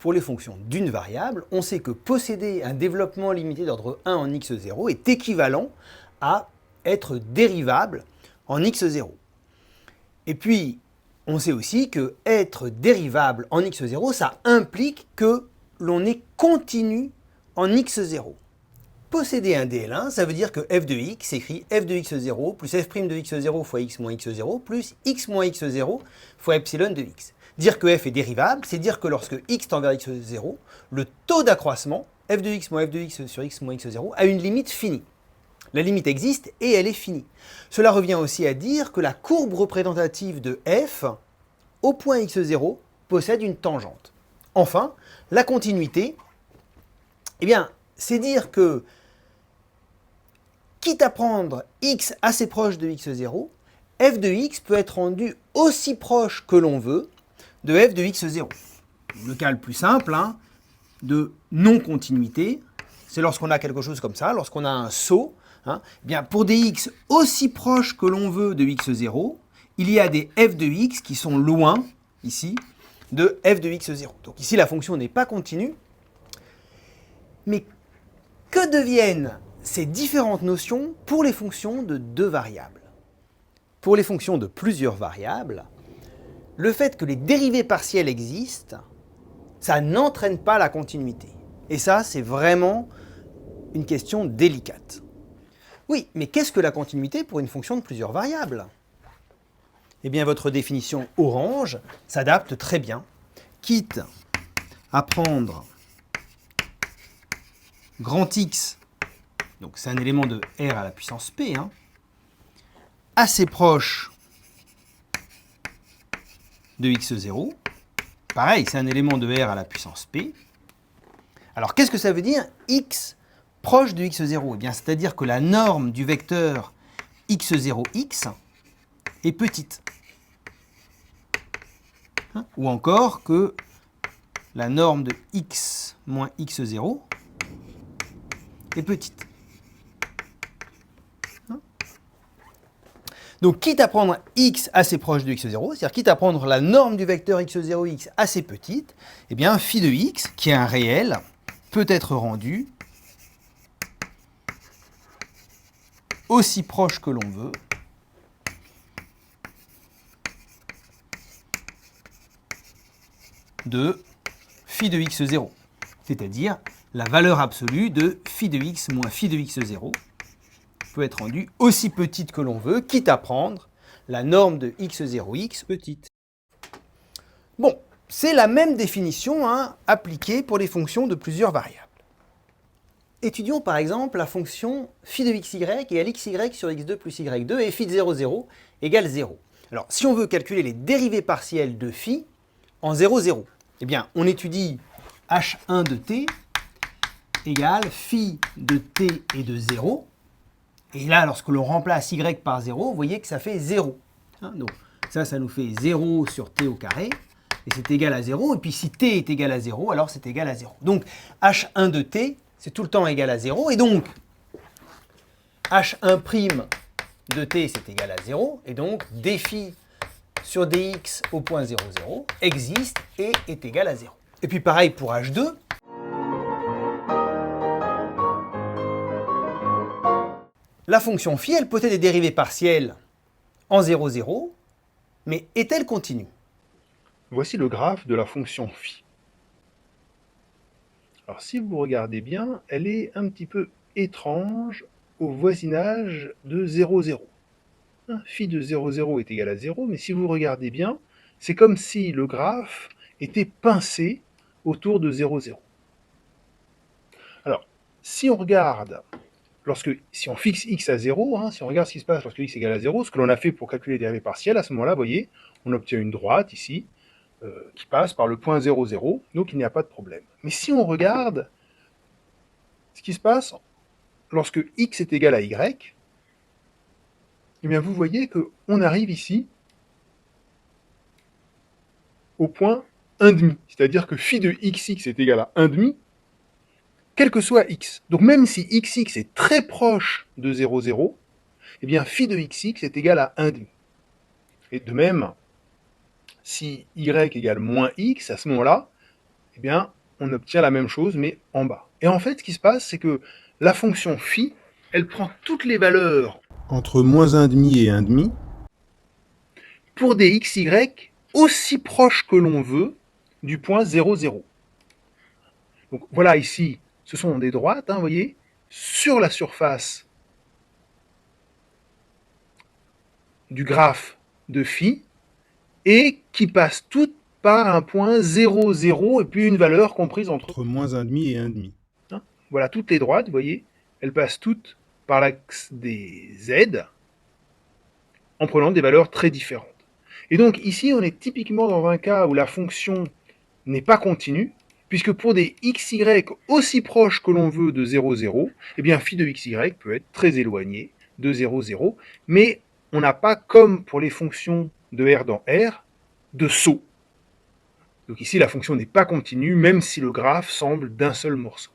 pour les fonctions d'une variable, on sait que posséder un développement limité d'ordre 1 en x0 est équivalent à être dérivable en x0. Et puis, on sait aussi que être dérivable en x0, ça implique que l'on est continu en x0. Posséder un DL1, ça veut dire que f de x s'écrit f de x0 plus f' de x0 fois x moins x0 plus x moins x0 fois epsilon de x. Dire que f est dérivable, c'est dire que lorsque x tend vers x0, le taux d'accroissement, f de x moins f de x sur x moins x0, a une limite finie. La limite existe et elle est finie. Cela revient aussi à dire que la courbe représentative de f, au point x0, possède une tangente. Enfin, la continuité, eh bien, c'est dire que, quitte à prendre x assez proche de x0, f de x peut être rendu aussi proche que l'on veut de f de x0. Le cas le plus simple de non-continuité, c'est lorsqu'on a quelque chose comme ça, lorsqu'on a un saut, eh bien pour des x aussi proches que l'on veut de x0, il y a des f de x qui sont loin, ici, de f de x0. Donc ici, la fonction n'est pas continue, mais que deviennent ces différentes notions pour les fonctions de deux variables? Pour les fonctions de plusieurs variables, le fait que les dérivées partielles existent, ça n'entraîne pas la continuité. Et ça, c'est vraiment une question délicate. Oui, mais qu'est-ce que la continuité pour une fonction de plusieurs variables? Eh bien, votre définition orange s'adapte très bien. Quitte à prendre grand X, donc c'est un élément de R à la puissance P, assez proche de x0. Pareil, c'est un élément de R à la puissance P. Alors, qu'est-ce que ça veut dire x proche de x0? Eh bien, c'est-à-dire que la norme du vecteur x0x est petite. Ou encore que la norme de x moins x0 est petite. Donc, quitte à prendre x assez proche de x0, c'est-à-dire quitte à prendre la norme du vecteur x0x assez petite, eh bien, phi de x, qui est un réel, peut être rendu aussi proche que l'on veut de phi de x0, c'est-à-dire la valeur absolue de phi de x moins phi de x0 peut être rendue aussi petite que l'on veut, quitte à prendre la norme de x0x petite. Bon, c'est la même définition appliquée pour les fonctions de plusieurs variables. Étudions par exemple la fonction phi de xy égale xy sur x2 plus y2 et phi de 0, 0 égale 0. Alors, si on veut calculer les dérivées partielles de phi en 0, 0, eh bien, on étudie h1 de t égale phi de t et de 0. Et là, lorsque l'on remplace y par 0, vous voyez que ça fait 0. Donc ça nous fait 0 sur t au carré, et c'est égal à 0. Et puis si t est égal à 0, alors c'est égal à 0. Donc h1 de t, c'est tout le temps égal à 0. Et donc h1' de t, c'est égal à 0. Et donc dφ sur dx au point 0, 0 existe et est égal à 0. Et puis pareil pour h2. La fonction phi, elle possède des dérivées partielles en 0, 0, mais est-elle continue? Voici le graphe de la fonction phi. Alors si vous regardez bien, elle est un petit peu étrange au voisinage de 0, 0. Phi de 0, 0 est égal à 0, mais si vous regardez bien, c'est comme si le graphe était pincé autour de 0, 0. Alors, si on regarde, si on fixe x à 0, si on regarde ce qui se passe lorsque x est égal à 0, ce que l'on a fait pour calculer les dérivées partielles, à ce moment-là, vous voyez, on obtient une droite ici, qui passe par le point 0, 0, donc il n'y a pas de problème. Mais si on regarde ce qui se passe lorsque x est égal à y, eh bien vous voyez qu'on arrive ici au point 1,5, c'est-à-dire que phi de xx est égal à 1,5, quel que soit x. Donc même si xx est très proche de 0, 0, eh bien phi de xx est égal à 1,5. Et de même, si y égale moins x, à ce moment-là, eh bien, on obtient la même chose, mais en bas. Et en fait, ce qui se passe, c'est que la fonction phi, elle prend toutes les valeurs entre moins 1,5 et 1,5 pour des xy aussi proches que l'on veut du point 0, 0. Donc voilà, ici, ce sont des droites, vous voyez, sur la surface du graphe de phi, et qui passent toutes par un point 0, 0, et puis une valeur comprise entre moins 1,5 et 1,5. Voilà, toutes les droites, vous voyez, elles passent toutes par l'axe des z, en prenant des valeurs très différentes. Et donc ici, on est typiquement dans un cas où la fonction n'est pas continue, puisque pour des xy aussi proches que l'on veut de 0, 0, eh bien phi de xy peut être très éloigné de 0, 0, mais on n'a pas, comme pour les fonctions de R dans R, de saut. Donc ici, la fonction n'est pas continue, même si le graphe semble d'un seul morceau.